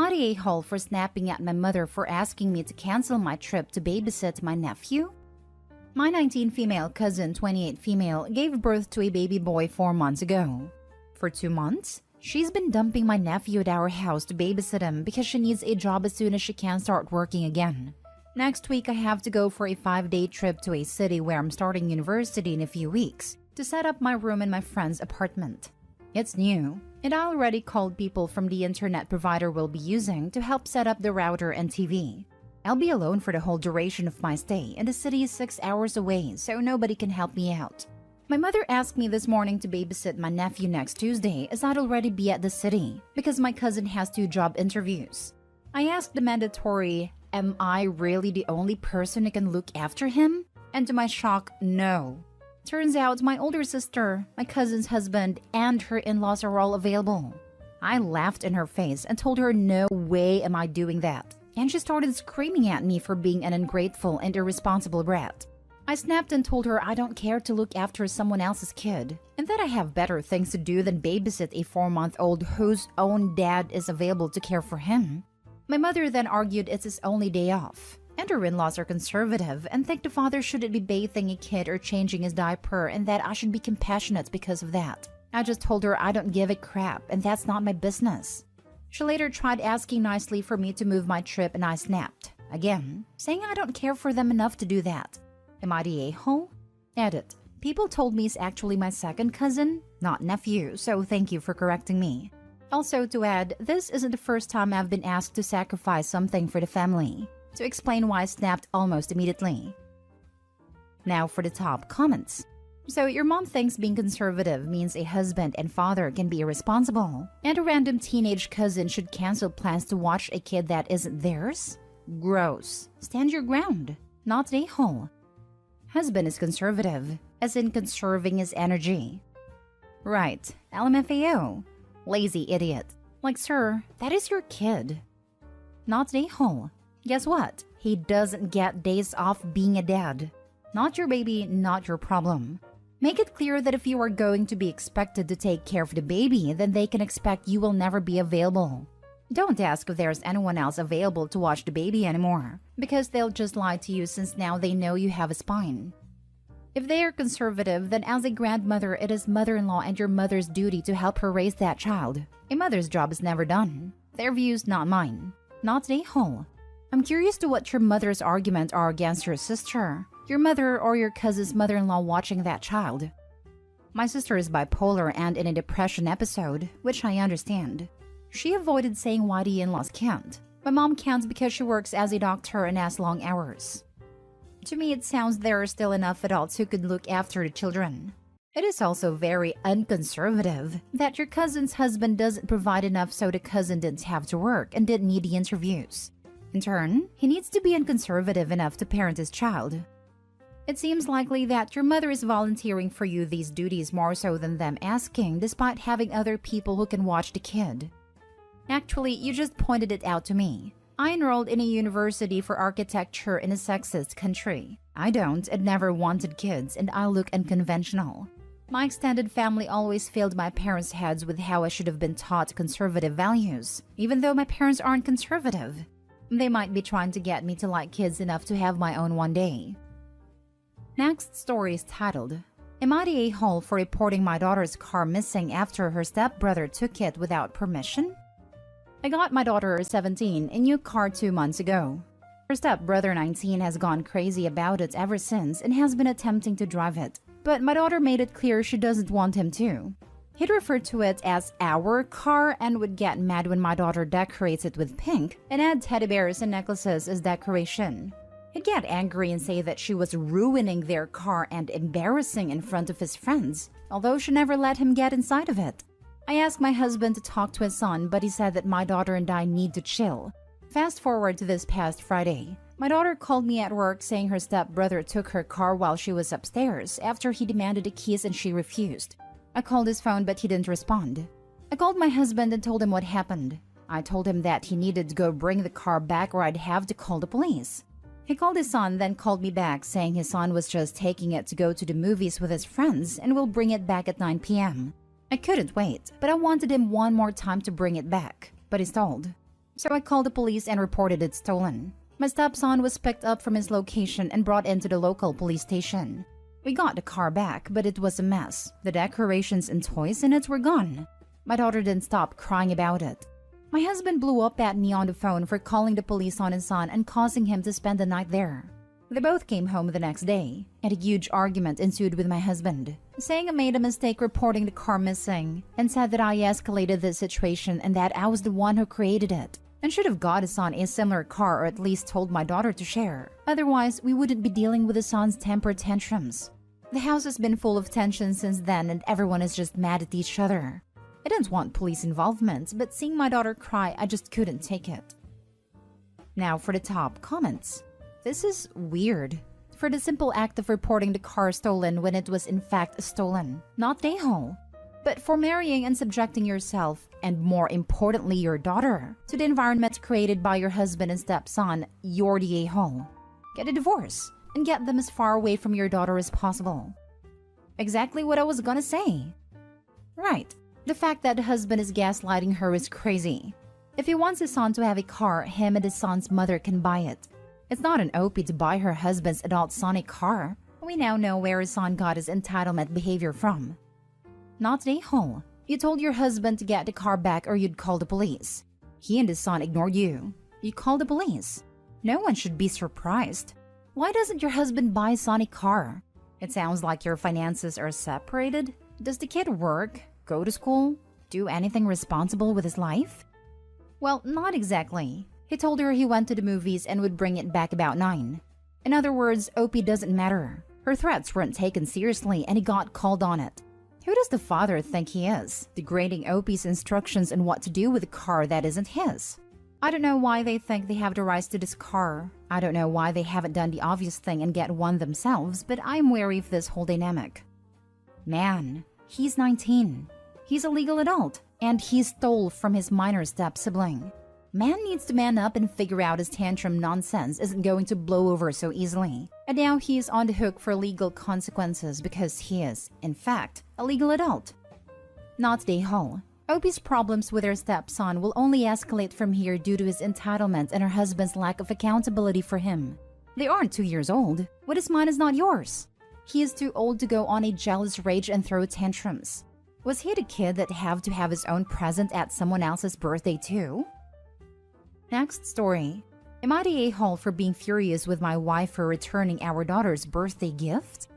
I the a-hole for snapping at my mother for asking me to cancel my trip to babysit my nephew? My 19 female cousin, 28 female, gave birth to a baby boy 4 months ago. For 2 months, she's been dumping my nephew at our house to babysit him because she needs a job as soon as she can start working again. Next week, I have to go for a 5-day trip to a city where I'm starting university in a few weeks to set up my room in my friend's apartment. It's new, and I already called people from the internet provider we'll be using to help set up the router and TV. I'll be alone for the whole duration of my stay, and the city is 6 hours away, so nobody can help me out. My mother asked me this morning to babysit my nephew next Tuesday as I'd already be at the city because my cousin has 2 job interviews. I asked the mandatory, am I really the only person who can look after him? And to my shock, no. Turns out my older sister, my cousin's husband, and her in-laws are all available. I laughed in her face and told her no way am I doing that. And she started screaming at me for being an ungrateful and irresponsible brat. I snapped and told her I don't care to look after someone else's kid, and that I have better things to do than babysit a 4-month-old whose own dad is available to care for him. My mother then argued it's his only day off, and her in-laws are conservative and think the father shouldn't be bathing a kid or changing his diaper and that I should be compassionate because of that. I just told her I don't give a crap and that's not my business. She later tried asking nicely for me to move my trip and I snapped, again, saying I don't care for them enough to do that. Am I the a-hole? Edit. People told me he's actually my second cousin, not nephew, so thank you for correcting me. Also to add, this isn't the first time I've been asked to sacrifice something for the family. To explain why I snapped almost immediately. Now for the top comments. So your mom thinks being conservative means a husband and father can be irresponsible, and a random teenage cousin should cancel plans to watch a kid that isn't theirs? Gross. Stand your ground. Not the a-hole. Husband is conservative, as in conserving his energy. Right. LMFAO. Lazy idiot. Like, sir, that is your kid. Not the a-hole. Guess what? He doesn't get days off being a dad. Not your baby, not your problem. Make it clear that if you are going to be expected to take care of the baby, then they can expect you will never be available. Don't ask if there's anyone else available to watch the baby anymore, because they'll just lie to you since now they know you have a spine. If they are conservative, then as a grandmother, it is mother-in-law and your mother's duty to help her raise that child. A mother's job is never done. Their views, not mine. Not the a-hole. I'm curious to what your mother's arguments are against your sister, your mother or your cousin's mother-in-law watching that child. My sister is bipolar and in a depression episode, which I understand. She avoided saying why the in-laws can't. My mom can't because she works as a doctor and has long hours. To me, it sounds there are still enough adults who could look after the children. It is also very unconservative that your cousin's husband doesn't provide enough so the cousin didn't have to work and didn't need the interviews. In turn, he needs to be unconservative enough to parent his child. It seems likely that your mother is volunteering for you these duties more so than them asking, despite having other people who can watch the kid. Actually, you just pointed it out to me. I enrolled in a university for architecture in a sexist country. I don't and never wanted kids, and I look unconventional. My extended family always filled my parents' heads with how I should have been taught conservative values, even though my parents aren't conservative. They might be trying to get me to like kids enough to have my own one day. Next story is titled, Am I the a-hole for reporting my daughter's car missing after her stepbrother took it without permission? I got my daughter, 17, a new car 2 months ago. Her stepbrother, 19, has gone crazy about it ever since and has been attempting to drive it. But my daughter made it clear she doesn't want him to. He'd refer to it as our car and would get mad when my daughter decorates it with pink and add teddy bears and necklaces as decoration. He'd get angry and say that she was ruining their car and embarrassing in front of his friends, although she never let him get inside of it. I asked my husband to talk to his son, but he said that my daughter and I need to chill. Fast forward to this past Friday. My daughter called me at work saying her stepbrother took her car while she was upstairs after he demanded the keys and she refused. I called his phone but he didn't respond. I called my husband and told him what happened. I told him that he needed to go bring the car back or I'd have to call the police. He called his son, then called me back saying his son was just taking it to go to the movies with his friends and will bring it back at 9 p.m. I couldn't wait, but I wanted him one more time to bring it back, but he stalled. So I called the police and reported it stolen. My stepson was picked up from his location and brought into the local police station. We got the car back, but it was a mess. The decorations and toys in it were gone. My daughter didn't stop crying about it. My husband blew up at me on the phone for calling the police on his son and causing him to spend the night there. They both came home the next day, and a huge argument ensued with my husband, saying I made a mistake reporting the car missing, and said that I escalated the situation and that I was the one who created it, and should have got his son a similar car or at least told my daughter to share. Otherwise, we wouldn't be dealing with the son's temper tantrums. The house has been full of tension since then, and everyone is just mad at each other. I didn't want police involvement, but seeing my daughter cry, I just couldn't take it. Now for the top comments. This is weird. For the simple act of reporting the car stolen when it was in fact stolen, not the a-hole. But for marrying and subjecting yourself, and more importantly your daughter, to the environment created by your husband and stepson, you're the a-hole. Get a divorce, and get them as far away from your daughter as possible. Exactly what I was gonna say. Right. The fact that the husband is gaslighting her is crazy. If he wants his son to have a car, him and his son's mother can buy it. It's not an OP to buy her husband's adult son a car. We now know where his son got his entitlement behavior from. Not the a-hole. You told your husband to get the car back or you'd call the police. He and his son ignored you. You called the police. No one should be surprised. Why doesn't your husband buy son a car? It sounds like your finances are separated. Does the kid work, go to school, do anything responsible with his life? Well, not exactly. He told her he went to the movies and would bring it back about 9. In other words, OP doesn't matter. Her threats weren't taken seriously and he got called on it. Who does the father think he is, degrading OP's instructions on what to do with a car that isn't his? I don't know why they think they have the rights to this car. I don't know why they haven't done the obvious thing and get one themselves, but I'm wary of this whole dynamic. Man, he's 19. He's a legal adult, and he stole from his minor step-sibling. Man needs to man up and figure out his tantrum nonsense isn't going to blow over so easily. And now he's on the hook for legal consequences because he is, in fact, a legal adult. Not the a-hole. OP's problems with her stepson will only escalate from here due to his entitlement and her husband's lack of accountability for him. They aren't 2 years old. What is mine is not yours. He is too old to go on a jealous rage and throw tantrums. Was he the kid that have to have his own present at someone else's birthday too? Next story. Am I the a-hole for being furious with my wife for returning our daughter's birthday gift?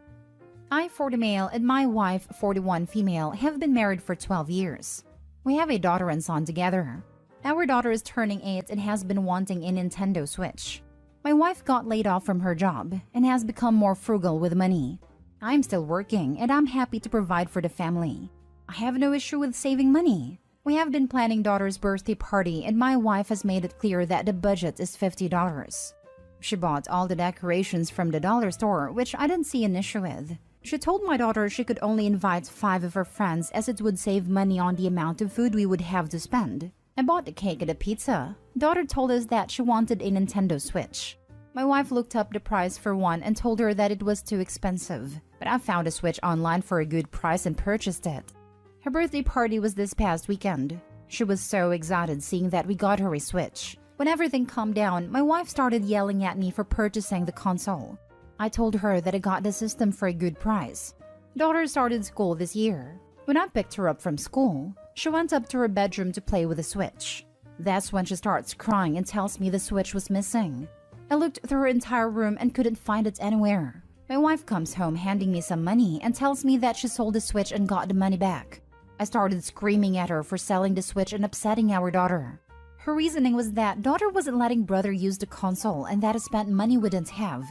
I, 40 male, and my wife, 41 female, have been married for 12 years. We have a daughter and son together. Our daughter is turning 8 and has been wanting a Nintendo Switch. My wife got laid off from her job and has become more frugal with money. I'm still working and I'm happy to provide for the family. I have no issue with saving money. We have been planning daughter's birthday party and my wife has made it clear that the budget is $50. She bought all the decorations from the dollar store, which I didn't see an issue with. She told my daughter she could only invite 5 of her friends as it would save money on the amount of food we would have to spend. I bought the cake and the pizza. Daughter told us that she wanted a Nintendo Switch. My wife looked up the price for one and told her that it was too expensive, but I found a Switch online for a good price and purchased it. Her birthday party was this past weekend. She was so excited seeing that we got her a Switch. When everything calmed down, my wife started yelling at me for purchasing the console. I told her that I got the system for a good price. Daughter started school this year. When I picked her up from school, she went up to her bedroom to play with the Switch. That's when she starts crying and tells me the Switch was missing. I looked through her entire room and couldn't find it anywhere. My wife comes home handing me some money and tells me that she sold the Switch and got the money back. I started screaming at her for selling the Switch and upsetting our daughter. Her reasoning was that daughter wasn't letting brother use the console and that I spent money we didn't have.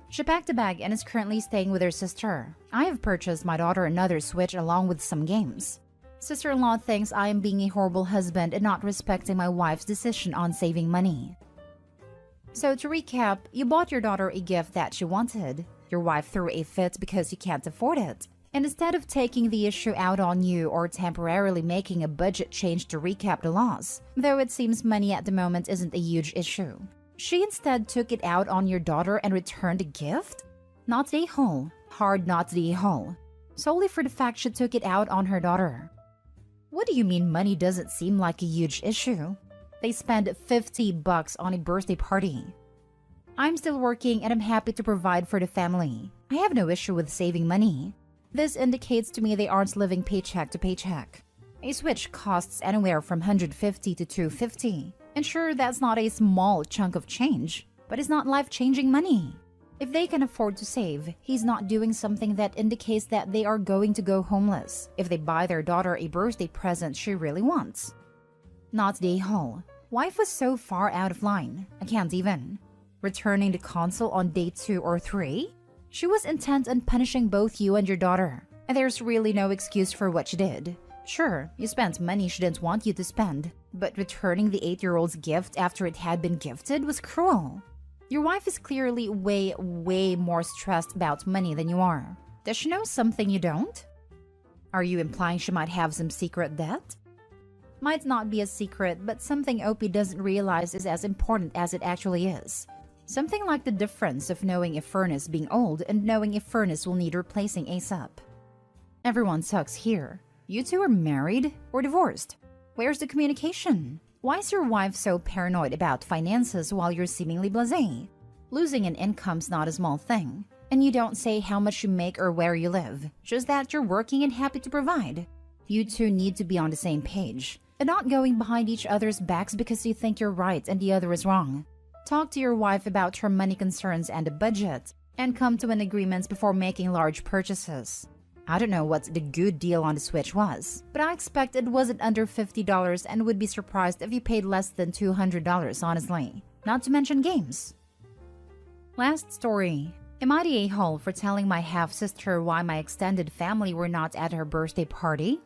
She packed a bag and is currently staying with her sister. I have purchased my daughter another Switch along with some games. Sister-in-law thinks I am being a horrible husband and not respecting my wife's decision on saving money. So to recap, you bought your daughter a gift that she wanted. Your wife threw a fit because you can't afford it. And instead of taking the issue out on you or temporarily making a budget change to recap the loss, though it seems money at the moment isn't a huge issue, she instead took it out on your daughter and returned the gift? Not the a-hole. Hard not the a-hole. Solely for the fact she took it out on her daughter. What do you mean money doesn't seem like a huge issue? They spend $50 on a birthday party. I'm still working and I'm happy to provide for the family. I have no issue with saving money. This indicates to me they aren't living paycheck to paycheck. A switch costs anywhere from $150 to $250. And sure, that's not a small chunk of change, but it's not life-changing money. If they can afford to save, he's not doing something that indicates that they are going to go homeless if they buy their daughter a birthday present she really wants. Not the a-hole. Wife was so far out of line, I can't even. Returning the console on day 2 or 3? She was intent on punishing both you and your daughter, and there's really no excuse for what she did. Sure, you spent money she didn't want you to spend, but returning the 8-year-old's gift after it had been gifted was cruel. Your wife is clearly way more stressed about money than you are. Does she know something you don't? Are you implying she might have some secret debt? Might not be a secret, but something Opie doesn't realize is as important as it actually is. Something like the difference of knowing a furnace being old and knowing a furnace will need replacing ASAP. Everyone sucks here. You two are married or divorced? Where's the communication? Why is your wife so paranoid about finances while you're seemingly blasé? Losing an income's not a small thing, and you don't say how much you make or where you live, just that you're working and happy to provide. You two need to be on the same page, and not going behind each other's backs because you think you're right and the other is wrong. Talk to your wife about her money concerns and the budget, and come to an agreement before making large purchases. I don't know what the good deal on the Switch was, but I expect it wasn't under $50 and would be surprised if you paid less than $200, honestly. Not to mention games. Last story. Am I the a-hole for telling my half-sister why my extended family were not at her birthday party?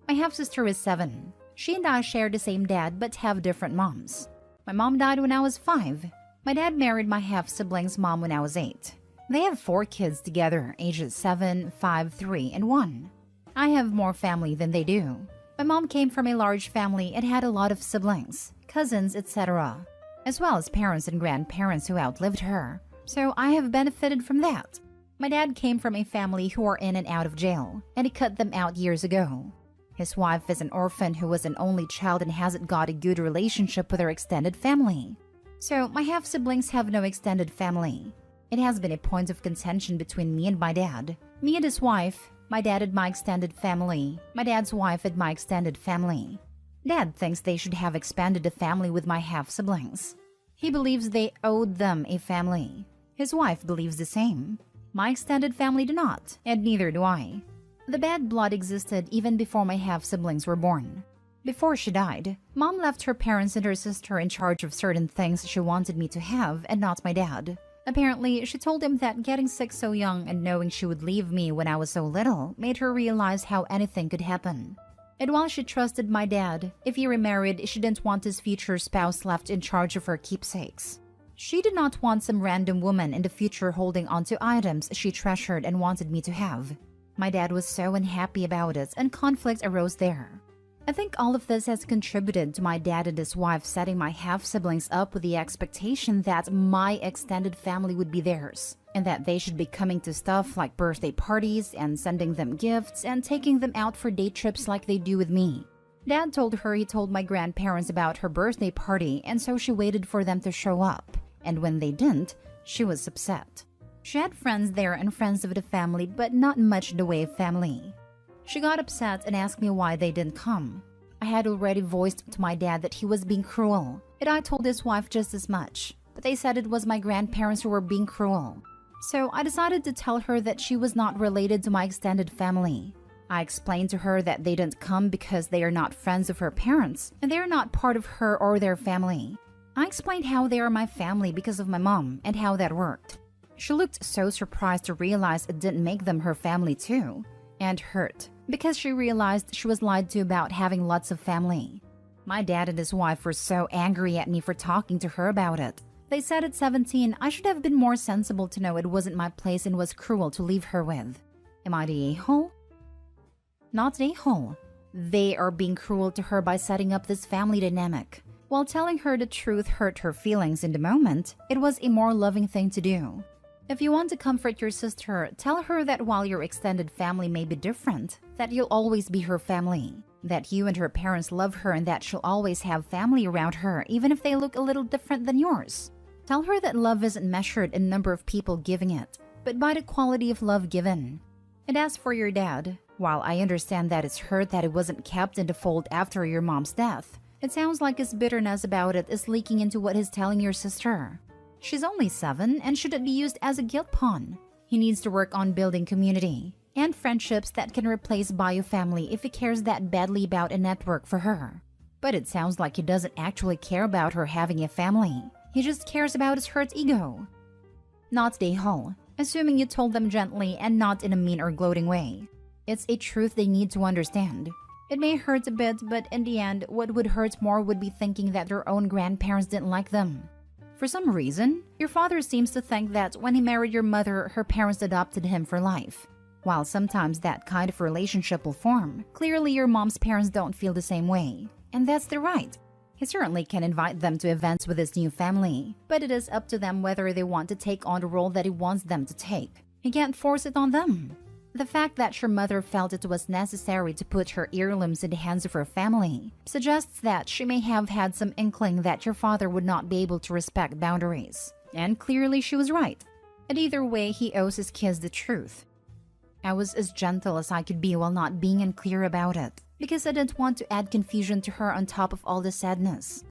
My half-sister is 7. She and I share the same dad but have different moms. My mom died when I was 5. My dad married my half-sibling's mom when I was 8. They have 4 kids together, ages 7, 5, 3, and 1. I have more family than they do. My mom came from a large family and had a lot of siblings, cousins, etc., as well as parents and grandparents who outlived her. So I have benefited from that. My dad came from a family who are in and out of jail, and he cut them out years ago. His wife is an orphan who was an only child and hasn't got a good relationship with her extended family. So my half-siblings have no extended family. It has been a point of contention between me and my dad. Me and his wife, my dad and my extended family, my dad's wife and my extended family. Dad thinks they should have expanded the family with my half-siblings. He believes they owed them a family. His wife believes the same. My extended family do not, and neither do I. The bad blood existed even before my half-siblings were born. Before she died, Mom left her parents and her sister in charge of certain things she wanted me to have and not my dad. Apparently, she told him that getting sick so young and knowing she would leave me when I was so little made her realize how anything could happen. And while she trusted my dad, if he remarried, she didn't want his future spouse left in charge of her keepsakes. She did not want some random woman in the future holding onto items she treasured and wanted me to have. My dad was so unhappy about it, and conflict arose there. I think all of this has contributed to my dad and his wife setting my half-siblings up with the expectation that my extended family would be theirs, and that they should be coming to stuff like birthday parties and sending them gifts and taking them out for day trips like they do with me. Dad told her he told my grandparents about her birthday party, and so she waited for them to show up, and when they didn't, she was upset. She had friends there and friends of the family, but not much in the way of family. She got upset and asked me why they didn't come. I had already voiced to my dad that he was being cruel, and I told his wife just as much, but they said it was my grandparents who were being cruel. So I decided to tell her that she was not related to my extended family. I explained to her that they didn't come because they are not friends of her parents, and they are not part of her or their family. I explained how they are my family because of my mom and how that worked. She looked so surprised to realize it didn't make them her family too, and hurt, because she realized she was lied to about having lots of family. My dad and his wife were so angry at me for talking to her about it. They said at 17 I should have been more sensible to know it wasn't my place and was cruel to leave her with. Am I the a-hole? Not the a-hole. They are being cruel to her by setting up this family dynamic. While telling her the truth hurt her feelings in the moment, it was a more loving thing to do. If you want to comfort your sister, tell her that while your extended family may be different, that you'll always be her family. That you and her parents love her and that she'll always have family around her, even if they look a little different than yours. Tell her that love isn't measured in number of people giving it, but by the quality of love given. And as for your dad, while I understand that it's hurt that it wasn't kept in the fold after your mom's death, it sounds like his bitterness about it is leaking into what he's telling your sister. She's only 7 and shouldn't be used as a guilt pawn. He needs to work on building community and friendships that can replace bio family if he cares that badly about a network for her. But it sounds like he doesn't actually care about her having a family. He just cares about his hurt ego. Not Daehul, assuming you told them gently and not in a mean or gloating way. It's a truth they need to understand. It may hurt a bit, but in the end, what would hurt more would be thinking that their own grandparents didn't like them. For some reason, your father seems to think that when he married your mother, her parents adopted him for life. While sometimes that kind of relationship will form, clearly your mom's parents don't feel the same way. And that's their right. He certainly can invite them to events with his new family, but it is up to them whether they want to take on the role that he wants them to take. He can't force it on them. The fact that your mother felt it was necessary to put her heirlooms in the hands of her family suggests that she may have had some inkling that your father would not be able to respect boundaries. And clearly she was right. And either way, he owes his kids the truth. I was as gentle as I could be while not being unclear about it, because I didn't want to add confusion to her on top of all the sadness.